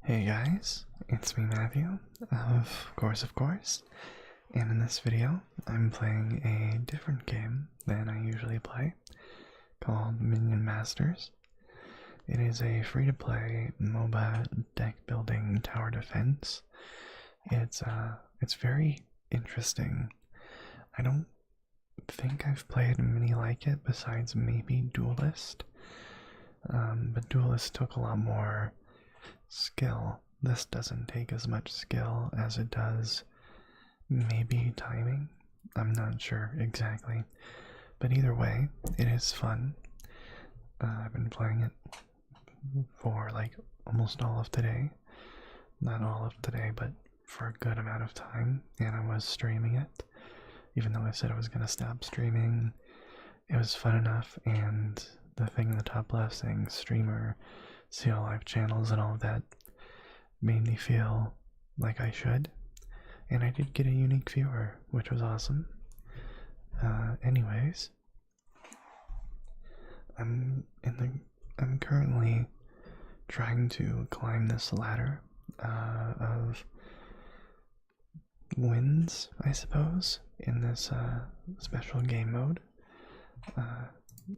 Hey guys, it's me Matthew, of course, and in this video I'm playing a different game than I usually play, called Minion Masters. It is a free-to-play MOBA deck building tower defense. It's very interesting. I don't think I've played many like it besides maybe Duelist, but Duelist took a lot more skill. This doesn't take as much skill as it does maybe timing. I'm not sure exactly, but either way, it is fun. I've been playing it for like almost all of today. Not all of today, but for a good amount of time, and I was streaming it. Even though I said I was going to stop streaming, it was fun enough, and the thing in the top left saying streamer, see all live channels and all of that made me feel like I should, and I did get a unique viewer, which was awesome. Anyways, I'm currently trying to climb this ladder of wins, I suppose, in this special game mode.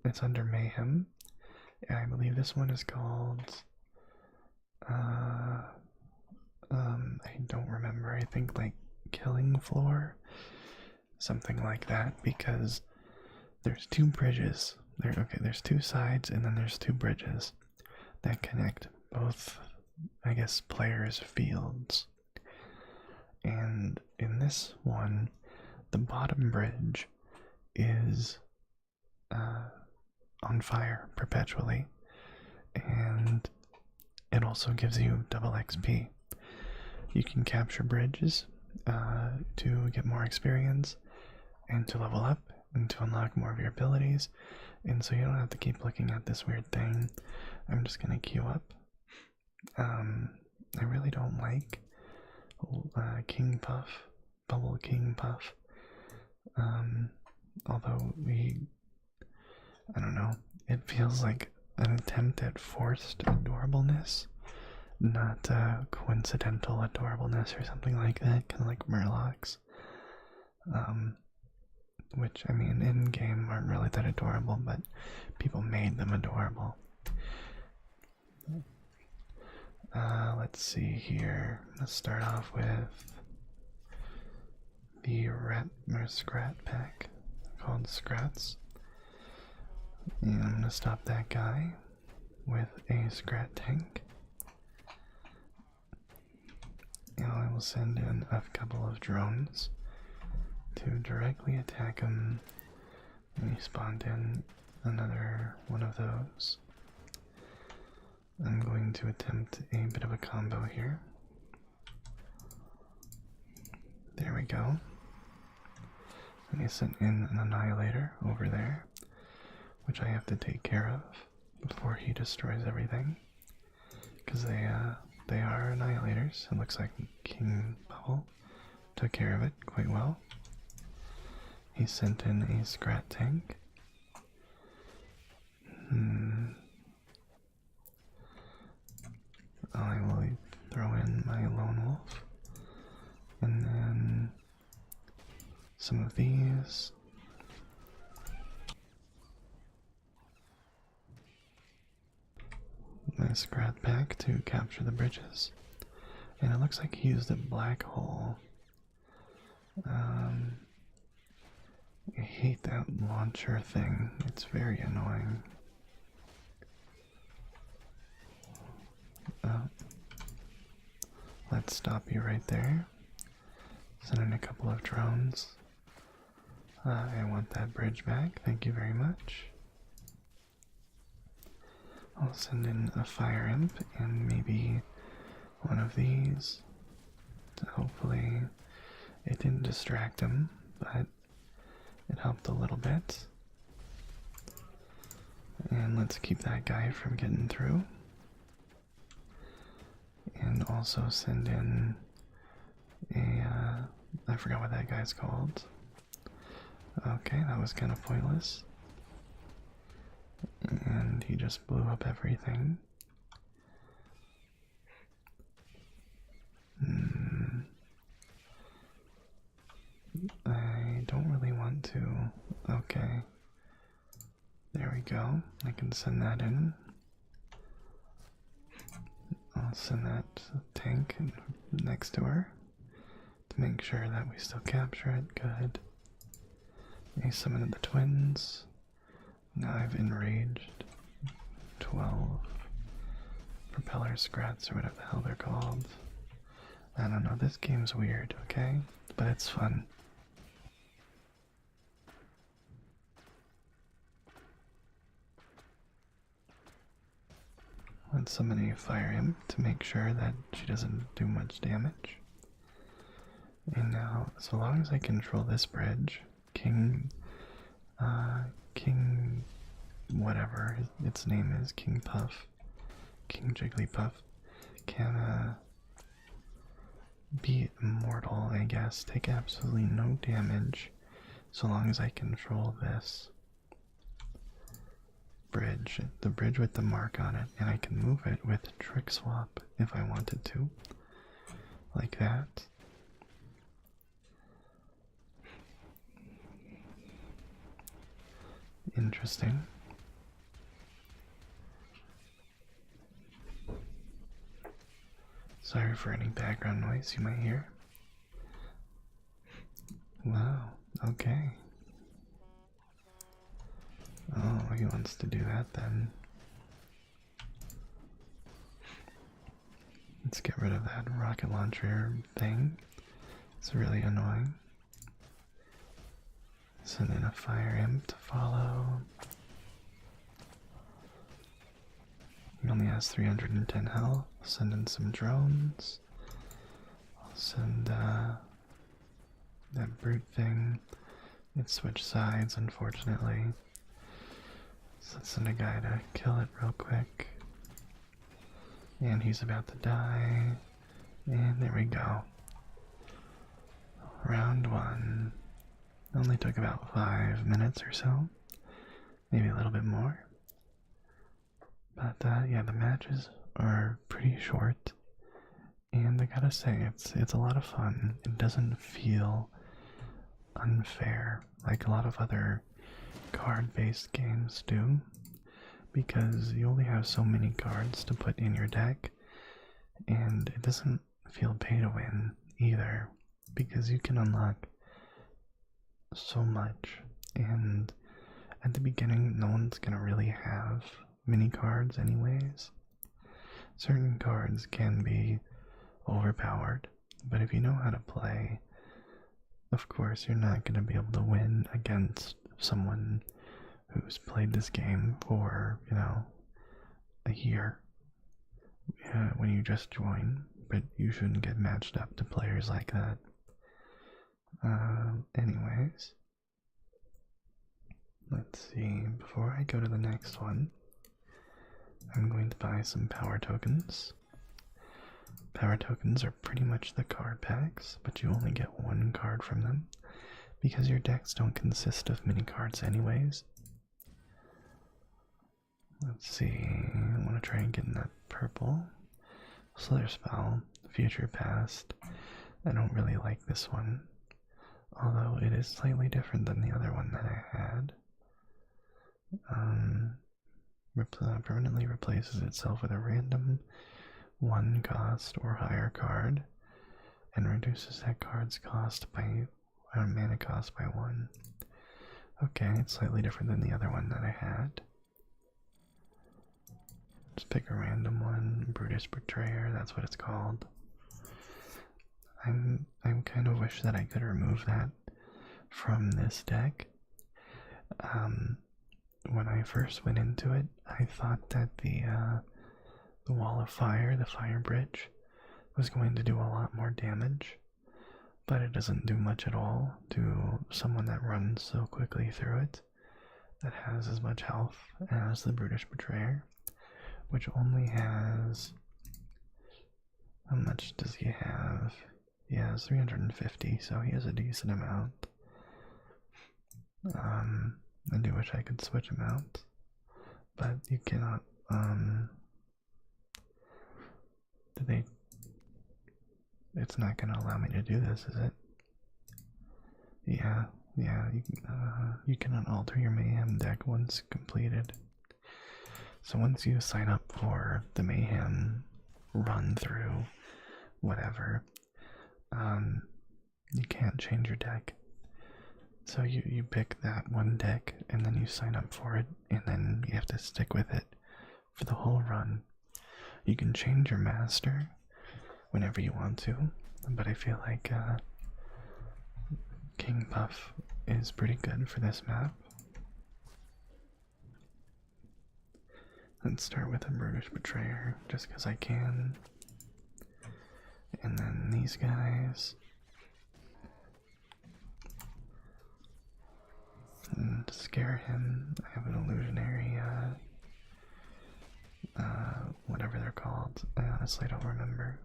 It's under Mayhem, and I believe this one is called I don't remember. I think like Killing Floor, something like that, because there's two bridges. There's two sides, and then there's two bridges that connect both, I guess, players' fields. And in this one, the bottom bridge is on fire perpetually, and it also gives you double XP. You can capture bridges to get more experience and to level up and to unlock more of your abilities, and so you don't have to keep looking at this weird thing. I'm just gonna queue up. I really don't like King Puff, Bubble King Puff. Although I don't know, it feels like an attempt at forced adorableness, not coincidental adorableness or something like that, kind of like Murlocs. Which, I mean, in game aren't really that adorable, but people made them adorable. Let's see here. Let's start off with the Scrat pack called Scrats. And I'm gonna stop that guy with a Scrat tank. And I will send in a couple of drones to directly attack him. And he spawned in another one of those. I'm going to attempt a bit of a combo here. There we go. And he sent in an Annihilator over there, which I have to take care of before he destroys everything, because they are Annihilators. It looks like King Bubble took care of it quite well. He sent in a Scrat tank. I will throw in my Lone Wolf, and then some of these. My Scrat pack to capture the bridges, and it looks like he used a black hole. I hate that launcher thing, it's very annoying. Let's stop you right there. Send in a couple of drones. I want that bridge back, thank you very much. I'll send in a Fire Imp and maybe one of these. Hopefully it didn't distract him, but it helped a little bit. And let's keep that guy from getting through. And also send in a, I forgot what that guy's called. Okay, that was kind of pointless. And he just blew up everything. Okay. There we go. I can send that in. I'll send that tank next to her to make sure that we still capture it. Good. I summoned the twins. Now I've enraged 12 propeller scrats or whatever the hell they're called. I don't know, this game's weird, okay? But it's fun. Let's summon a fire imp to make sure that she doesn't do much damage. And now, so long as I control this bridge, King whatever its name is, King Jigglypuff, can be immortal, I guess, take absolutely no damage, so long as I control this bridge, the bridge with the mark on it, and I can move it with Trick Swap if I wanted to, like that. Interesting. Sorry for any background noise you might hear. Wow, okay. Oh, he wants to do that then. Let's get rid of that rocket launcher thing. It's really annoying. Send in a fire imp to follow. He only has 310 health. Send in some drones. I'll send that brute thing. It switched sides, unfortunately. So let's send a guy to kill it real quick. And he's about to die. And there we go. Round 1. Only took about 5 minutes or so. Maybe a little bit more. But yeah, the matches are pretty short. And I gotta say, it's a lot of fun. It doesn't feel unfair like a lot of other card-based games do, because you only have so many cards to put in your deck, and it doesn't feel pay to win either, because you can unlock so much, and at the beginning no one's gonna really have mini cards anyways. Certain cards can be overpowered, but if you know how to play, of course you're not going to be able to win against someone who's played this game for, you know, a year when you just join, but you shouldn't get matched up to players like that. Anyways, let's see, before I go to the next one, I'm going to buy some power tokens. Power tokens are pretty much the card packs, but you only get 1 card from them, because your decks don't consist of mini cards anyways. Let's see, I want to try and get in that purple. Slither Spell, Future Past. I don't really like this one, although it is slightly different than the other one that I had. Permanently replaces itself with a random 1 cost or higher card, and reduces that card's cost by, mana cost by 1. Okay, it's slightly different than the other one that I had. Just pick a random one. Brutish Betrayer, that's what it's called. I kind of wish that I could remove that from this deck. When I first went into it, I thought that the Wall of Fire, the fire bridge, was going to do a lot more damage, but it doesn't do much at all to someone that runs so quickly through it, that has as much health as the Brutish Betrayer, which only has, how much does he have? He has 350, so he has a decent amount. I do wish I could switch him out, but you cannot, it's not going to allow me to do this, is it? Yeah, yeah, you cannot alter your Mayhem deck once completed. So once you sign up for the Mayhem run through, whatever, you can't change your deck. So you pick that one deck and then you sign up for it, and then you have to stick with it for the whole run. You can change your master whenever you want to, but I feel like King Puff is pretty good for this map. Let's start with a Brutish Betrayer, just because I can. And then these guys. And to scare him, I have an illusionary, whatever they're called. I honestly don't remember.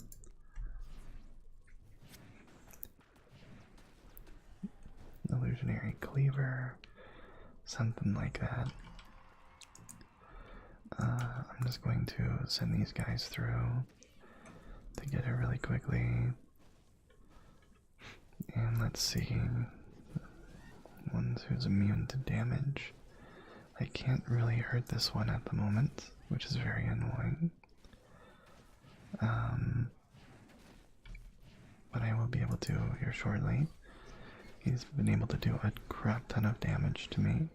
Illusionary Cleaver, something like that. I'm just going to send these guys through to get it really quickly. And let's see. One who's immune to damage. I can't really hurt this one at the moment, which is very annoying. But I will be able to here shortly. He's been able to do a crap ton of damage to me.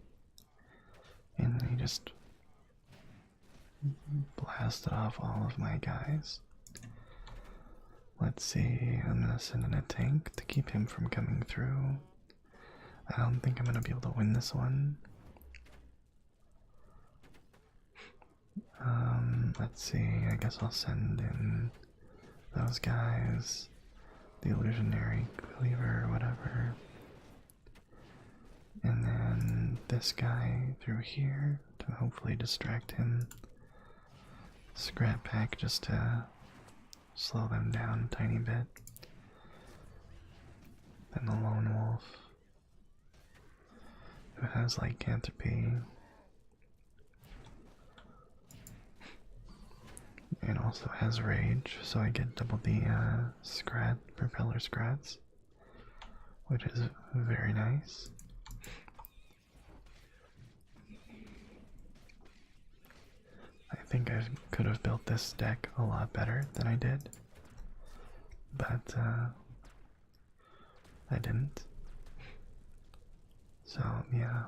And he just blasted off all of my guys. Let's see, I'm gonna send in a tank to keep him from coming through. I don't think I'm gonna be able to win this one. Let's see, I guess I'll send in those guys, the illusionary cleaver or whatever. And then this guy through here to hopefully distract him. Scrap pack just to slow them down a tiny bit. Then the lone wolf, who has lycanthropy and also has rage, so I get double the propeller scrats, which is very nice. I think I could have built this deck a lot better than I did, but I didn't. So yeah,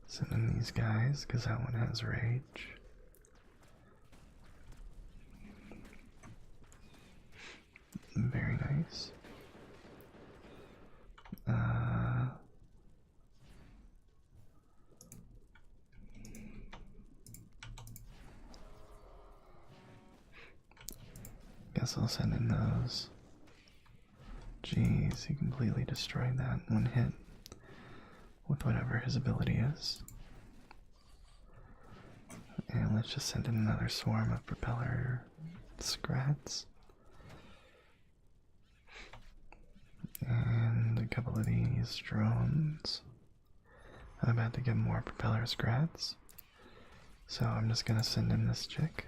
send in these guys because that one has rage. Very nice. Guess I'll send in those. Jeez, he completely destroyed that one hit with whatever his ability is. And let's just send in another swarm of propeller scrats. And a couple of these drones. I'm about to get more propeller scrats, so I'm just gonna send in this chick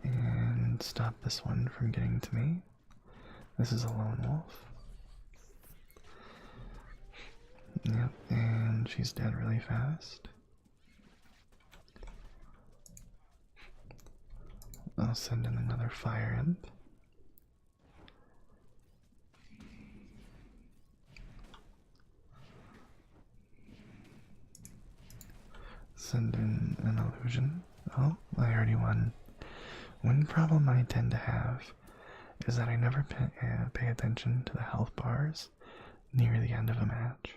and stop this one from getting to me. This is a lone wolf. Yep, and she's dead really fast. I'll send in another fire imp. Send in an illusion. Oh, I already won. One problem I tend to have is that I never pay attention to the health bars near the end of a match.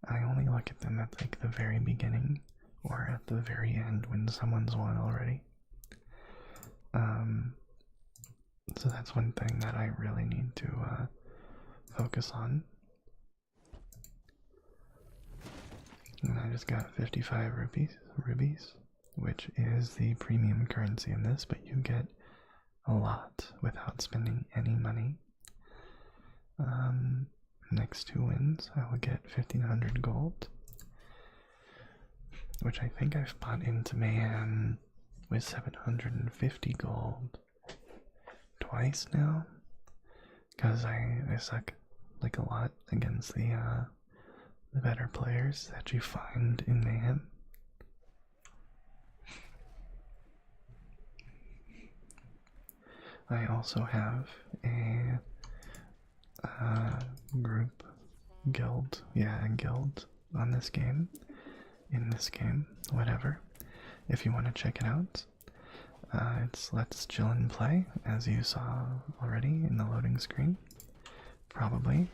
I only look at them at like the very beginning or at the very end when someone's won already. So that's one thing that I really need to focus on. And I just got 55 rubies, which is the premium currency in this, but you get a lot without spending any money. Next 2 wins, I will get 1500 gold, which I think I've bought into Mayhem with 750 gold twice now, because I suck like a lot against the better players that you find in Mayhem. I also have a group guild, yeah, a guild on this game, in this game, whatever. If you want to check it out, it's Let's Chill and Play, as you saw already in the loading screen, probably.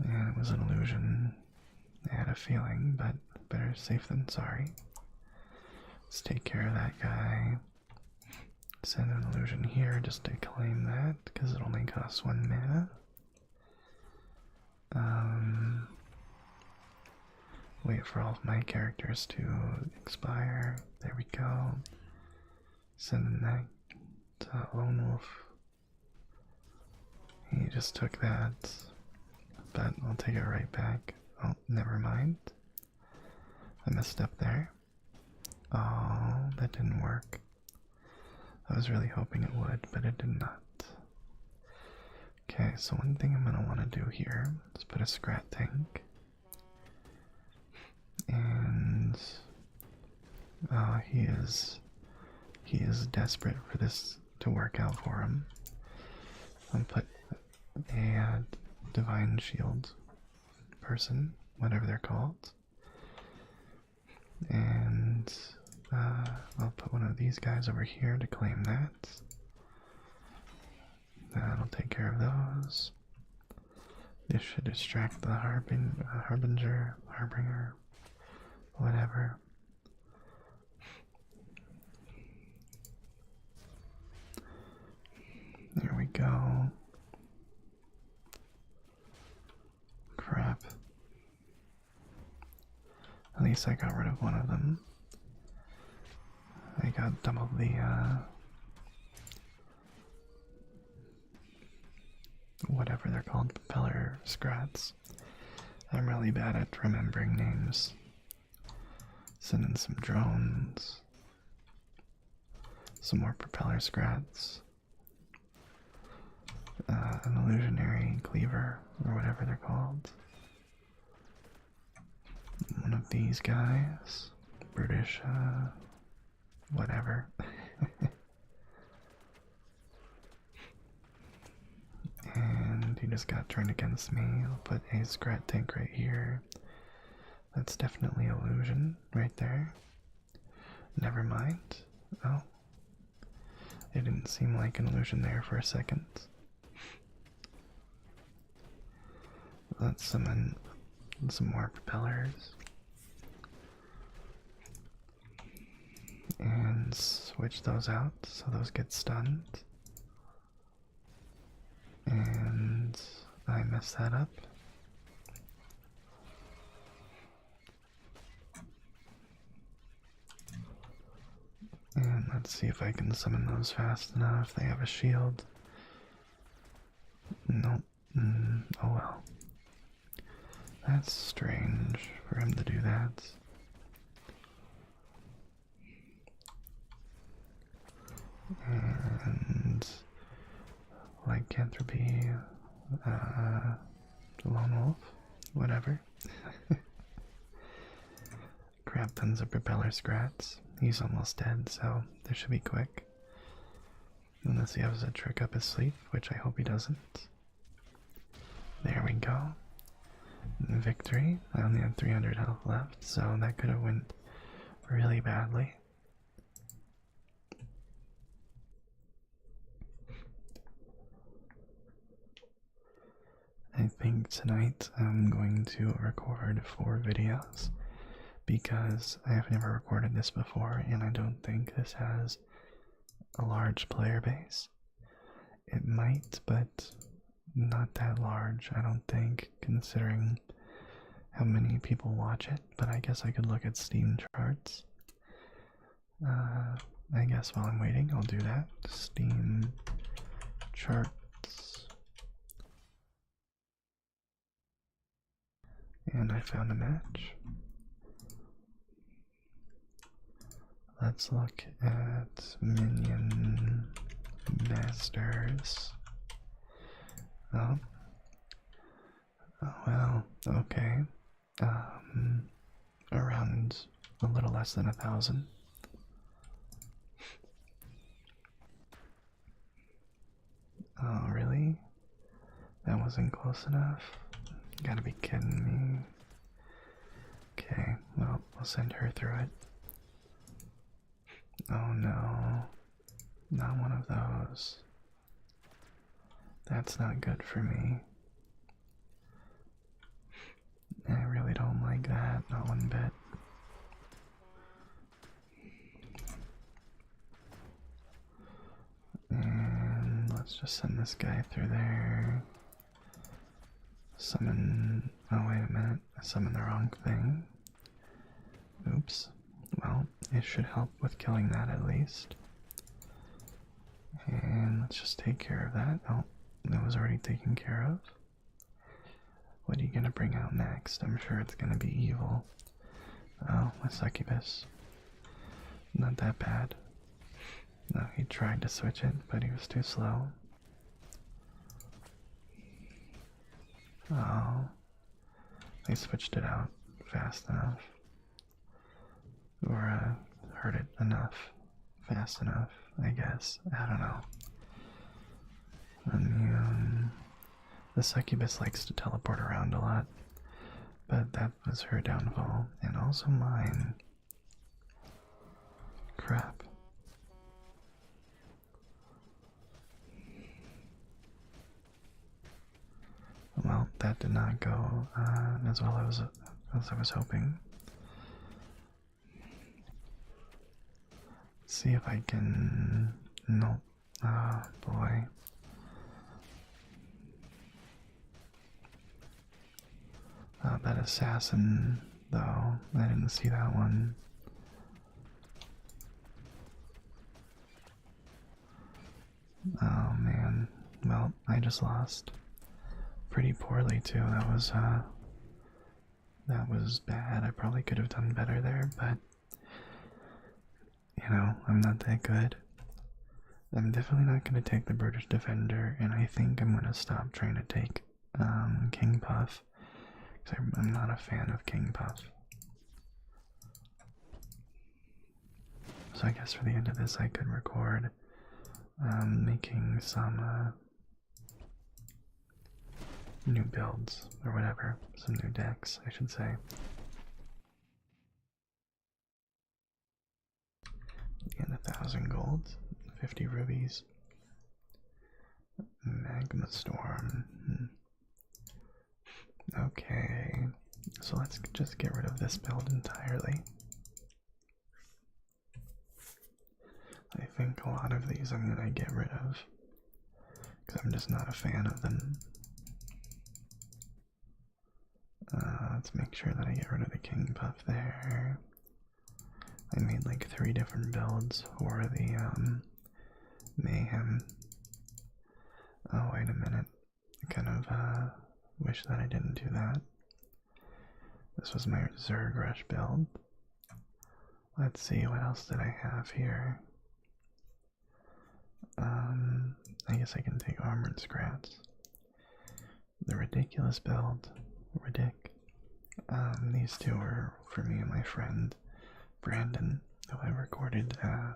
And it was an illusion. I had a feeling, but better safe than sorry. Let's take care of that guy. Send an illusion here just to claim that, because it only costs 1 mana. Wait for all of my characters to expire. There we go. Send that to Lone Wolf. He just took that, but I'll take it right back. Oh, never mind. I messed up there. Oh, that didn't work. I was really hoping it would, but it did not. Okay, so one thing I'm gonna want to do here is put a Scrat tank. And he is desperate for this to work out for him. I'll put a Divine Shield person, whatever they're called. And I'll put one of these guys over here to claim that. That'll take care of those. This should distract the Harbinger, whatever. There we go. Crap. At least I got rid of one of them. I got double the whatever they're called, propeller scrats. I'm really bad at remembering names. Send in some drones. Some more propeller scrats. An illusionary cleaver, or whatever they're called. One of these guys. British, whatever. And he just got turned against me. I'll put a Scrat tank right here. That's definitely illusion right there. Never mind. Oh. It didn't seem like an illusion there for a second. Let's summon some more propellers. And switch those out so those get stunned. And I messed that up. And let's see if I can summon those fast enough. They have a shield. Nope. Oh well. That's strange for him to do that. And lycanthropy, lone wolf, whatever. Crap tons of propeller scrats. He's almost dead, so this should be quick. Unless he has a trick up his sleeve, which I hope he doesn't. There we go. Victory. I only have 300 health left, so that could have went really badly. I think tonight I'm going to record 4 videos because I have never recorded this before and I don't think this has a large player base. It might, but not that large, I don't think, considering how many people watch it, but I guess I could look at Steam charts. I guess while I'm waiting, I'll do that. Steam charts. And I found a match. Let's look at Minion Masters. Oh, Oh well, okay. Um, Around a little less than 1,000. Oh, really? That wasn't close enough? You gotta be kidding me. Okay, well, I'll send her through it. Oh no, not one of those. That's not good for me. I really don't like that, not one bit. And let's just send this guy through there. Summon. Oh, wait a minute. I summoned the wrong thing. Oops. Well, it should help with killing that at least. And let's just take care of that. Oh, that was already taken care of. What are you gonna bring out next? I'm sure it's gonna be evil. Oh, a succubus. Not that bad. No, he tried to switch it, but he was too slow. Oh, they switched it out fast enough. Or heard it enough. Fast enough, I guess. I don't know. Immune. The succubus likes to teleport around a lot, but that was her downfall, and also mine. Crap. Well, that did not go as well as I was hoping. Let's see if I can. Nope. Ah, boy. That assassin, though, I didn't see that one. Oh man, well, I just lost pretty poorly too. That was bad. I probably could have done better there, but you know, I'm not that good. I'm definitely not going to take the British Defender, and I think I'm going to stop trying to take King Puff, because I'm not a fan of King Puff. So I guess for the end of this I could record making some new builds, or whatever, some new decks, I should say. And 1,000 golds, 50 rubies. Magma Storm. Okay, so let's just get rid of this build entirely. I think a lot of these I'm gonna get rid of, because I'm just not a fan of them. Let's make sure that I get rid of the King Puff there. I made like 3 different builds for the Mayhem. Oh, wait a minute. I kind of wish that I didn't do that. This was my Zerg Rush build. Let's see, what else did I have here? I guess I can take Armored Scrats. The ridiculous build. These two were for me and my friend Brandon, who I recorded a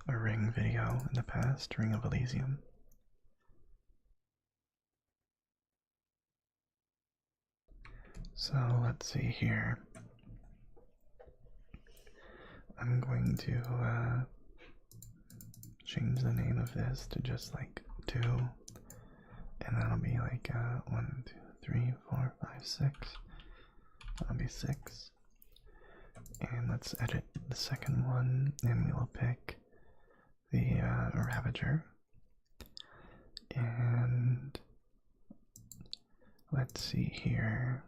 Ring video in the past, Ring of Elysium. So let's see here. I'm going to change the name of this to just like 2, and that'll be like 1, 2, 3, 4, 5, 6. That'll be 6. And let's edit the second one, and we'll pick the Ravager. And let's see here.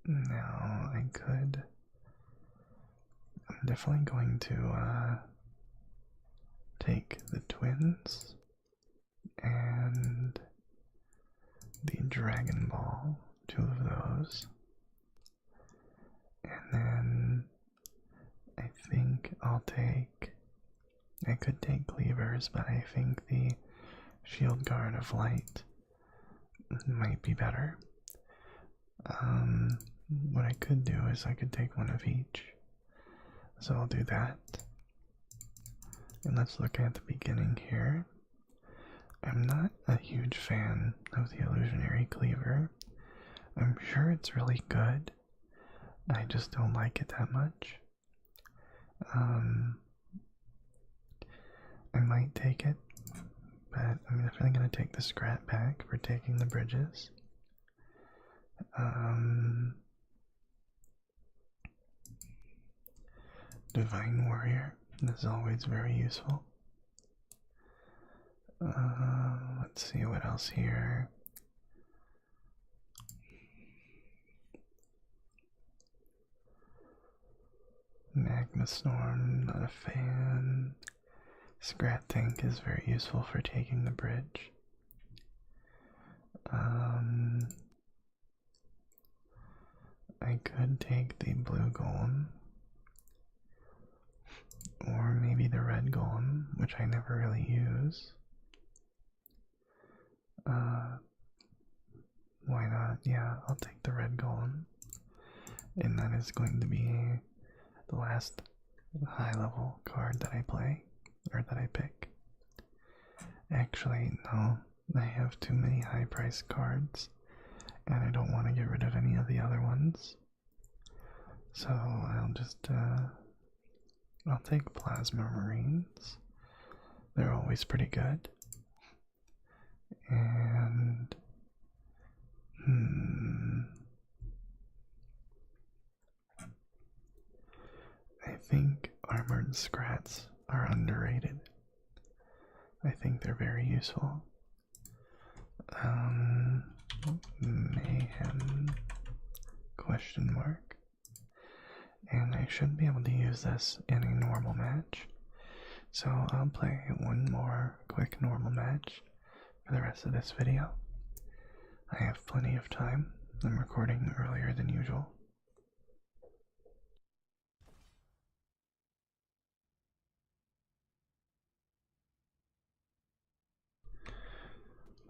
Now I could. I'm definitely going to take the twins and the Dragon Ball, 2 of those, and then I think I'll take I could take cleavers, but I think the shield guard of light might be better. What I could do is I could take one of each. So I'll do that. And let's look at the beginning here. I'm not a huge fan of the illusionary cleaver. I'm sure it's really good. I just don't like it that much. I might take it, but I'm definitely going to take the scrap back for taking the bridges. Divine Warrior is always very useful. Let's see what else here. Magma Storm, not a fan. Scrap Tank is very useful for taking the bridge. I could take the blue golem, or maybe the red golem, which I never really use. Why not? Yeah, I'll take the red golem. And that is going to be the last high level card that I play, or that I pick. Actually, no, I have too many high priced cards, and I don't want to get rid of any of the other ones. So I'll just, I'll take Plasma Marines. They're always pretty good. And, I think Armored Scrats are underrated. I think they're very useful. Mayhem, question mark. And I should be able to use this in a normal match. So I'll play one more quick normal match for the rest of this video. I have plenty of time. I'm recording earlier than usual.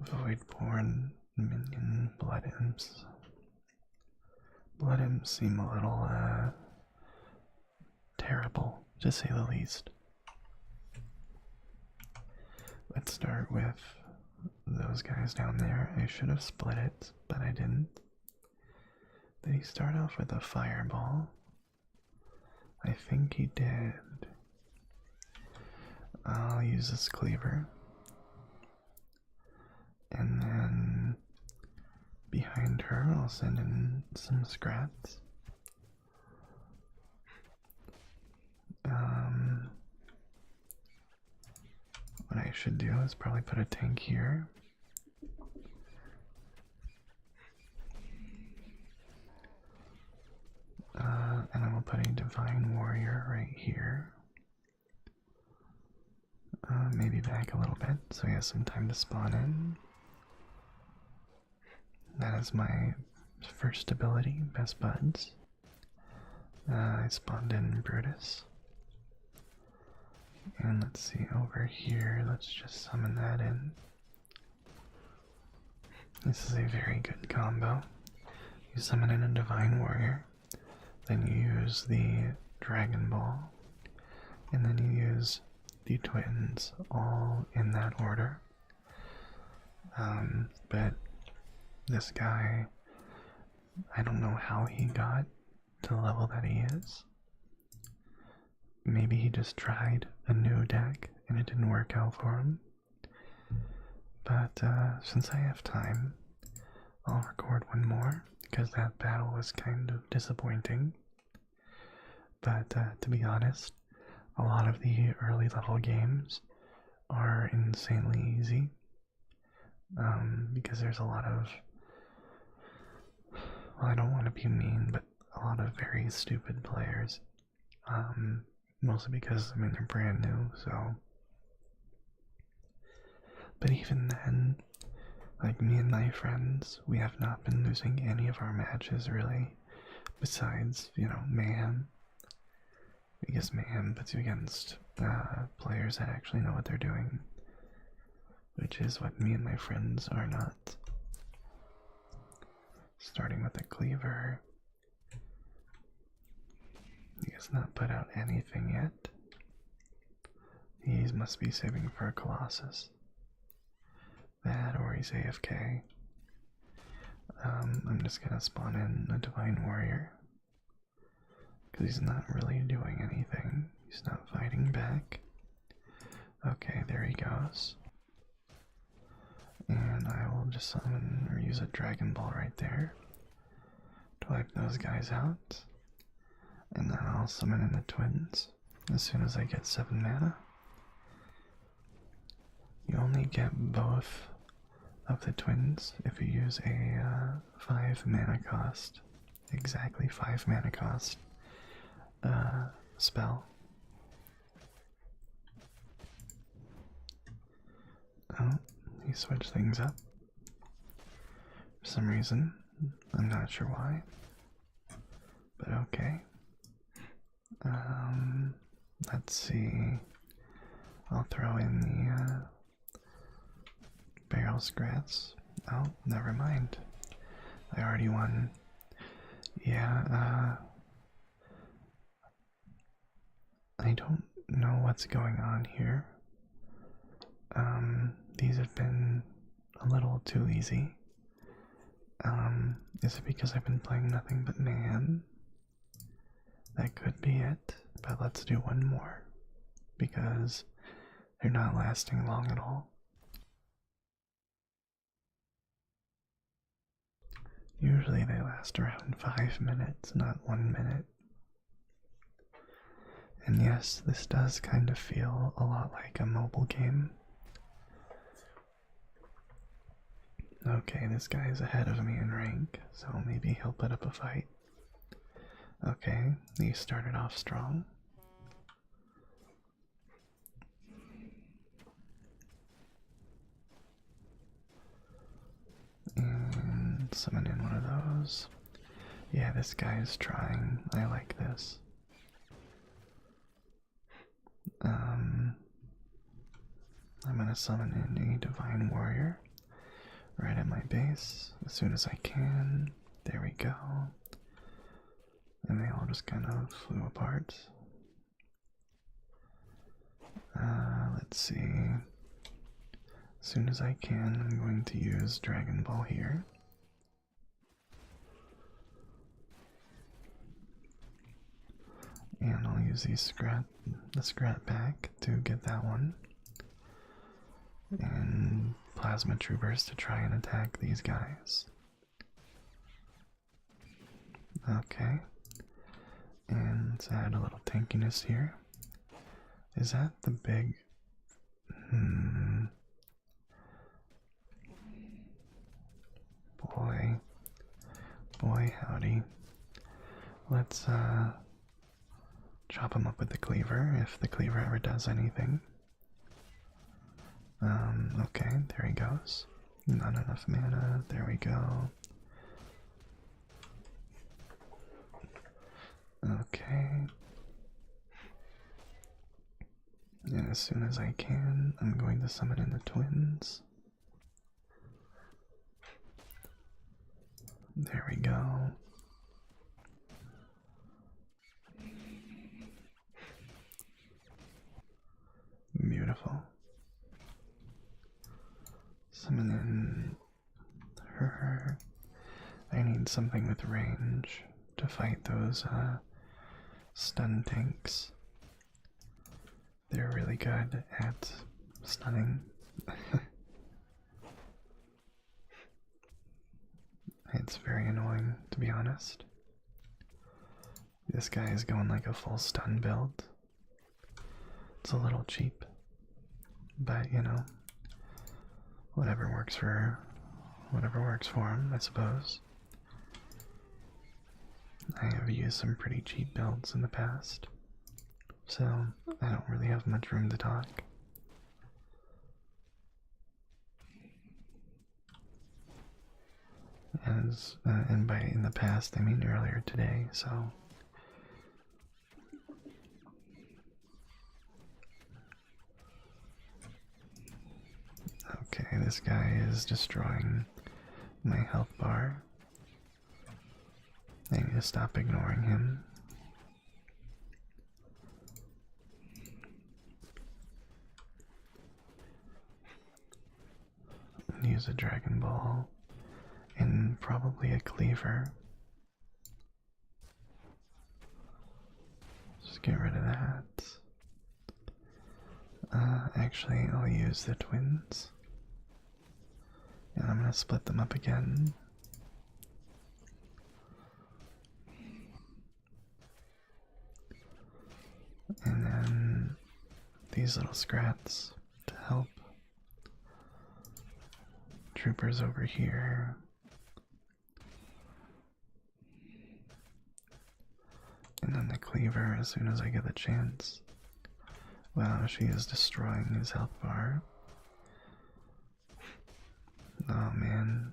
Voidborn, Minion, Blood Imps. Blood Imps seem a little, terrible, to say the least. Let's start with those guys down there. I should have split it, but I didn't. Did he start off with a fireball? I think he did. I'll use this cleaver. And then behind her, I'll send in some scrats. What I should do is probably put a tank here. And I will put a Divine Warrior right here. Maybe back a little bit so he has some time to spawn in. That is my first ability, Best Buds. I spawned in Brutus. And let's see, over here, let's just summon that in. This is a very good combo. You summon in a Divine Warrior, then you use the Dragon Ball, and then you use the Twins, all in that order. But this guy, I don't know how he got to the level that he is. Maybe he just tried a new deck and it didn't work out for him. But since I have time, I'll record one more because that battle was kind of disappointing. But to be honest, a lot of the early level games are insanely easy. Because there's a lot of, well, I don't want to be mean, but a lot of very stupid players. Mostly because, I mean, they're brand new, so. But even then, like me and my friends, we have not been losing any of our matches really, besides, you know, Mayhem. Because mayhem puts you against players that actually know what they're doing, which is what me and my friends are not. Starting with a cleaver. He has not put out anything yet. He must be saving for a Colossus. That or he's AFK. I'm just gonna spawn in a Divine Warrior. Because he's not really doing anything. He's not fighting back. Okay, there he goes. And I will just summon or use a Dragon Ball right there to wipe those guys out. And then I'll summon in the twins as soon as I get 7 mana. You only get both of the twins if you use a 5 mana cost, exactly 5 mana cost spell. Oh, he switched things up for some reason. I'm not sure why, but okay. Let's see. I'll throw in the barrel scrats. Oh, never mind. I already won. Yeah, I don't know what's going on here. These have been a little too easy. Is it because I've been playing nothing but man? That could be it, but let's do one more, because they're not lasting long at all. Usually they last around 5 minutes, not 1 minute. And yes, this does kind of feel a lot like a mobile game. Okay, this guy is ahead of me in rank, so maybe he'll put up a fight. Okay, he started off strong. And summon in one of those. Yeah, this guy is trying. I like this. I'm gonna summon in a Divine Warrior right at my base as soon as I can. There we go. And they all just kind of flew apart. Let's see. As soon as I can, I'm going to use Dragon Ball here. And I'll use the Scrat pack to get that one. And Plasma Troopers to try and attack these guys. Okay. And let's add a little tankiness here. Is that the big... Boy howdy. Let's chop him up with the cleaver, if the cleaver ever does anything. Okay, there he goes. Not enough mana, there we go. Okay. And as soon as I can, I'm going to summon in the twins. There we go. Beautiful. Summon in her. I need something with range to fight those stun tanks. They're really good at stunning. It's very annoying, to be honest. This guy is going like a full stun build. It's a little cheap, but you know, whatever works for him, I suppose. I have used some pretty cheap builds in the past, so I don't really have much room to talk. And by in the past I mean earlier today, so this guy is destroying my health bar. I need to stop ignoring him. Use a Dragon Ball and probably a cleaver. Just get rid of that. Actually, I'll use the twins. And I'm gonna split them up again. And then these little scrats to help. Troopers over here. And then the cleaver as soon as I get the chance. Wow, she is destroying his health bar. Oh man.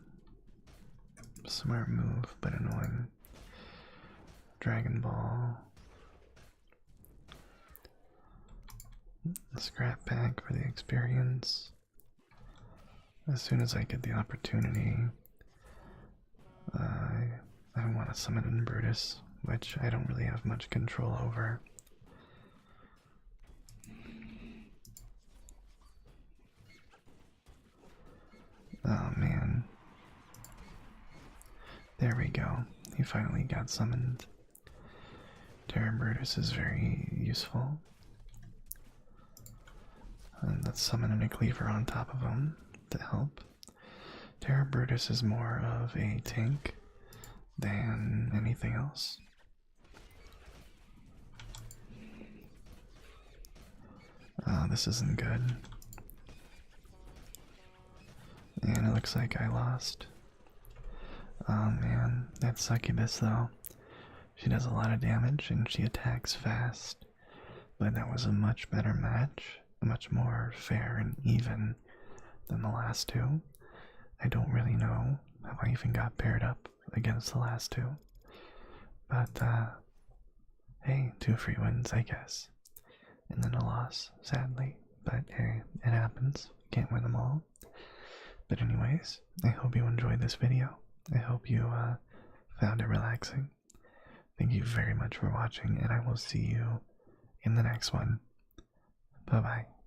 Smart move, but annoying. Dragon Ball. Scrap pack for the experience. As soon as I get the opportunity, I want to summon in Brutus, which I don't really have much control over. Oh man. There we go. He finally got summoned. Terra Brutus is very useful. And let's summon in a cleaver on top of him to help. Terra Brutus is more of a tank than anything else. This isn't good. And it looks like I lost. Oh man, that succubus though. She does a lot of damage and she attacks fast. But that was a much better match, much more fair and even than the last two. I don't really know how I even got paired up against the last two. But, hey, 2 free wins, I guess. And then a loss, sadly. But hey, it happens. Can't win them all. But anyways, I hope you enjoyed this video. I hope you found it relaxing. Thank you very much for watching, and I will see you in the next one. Bye-bye.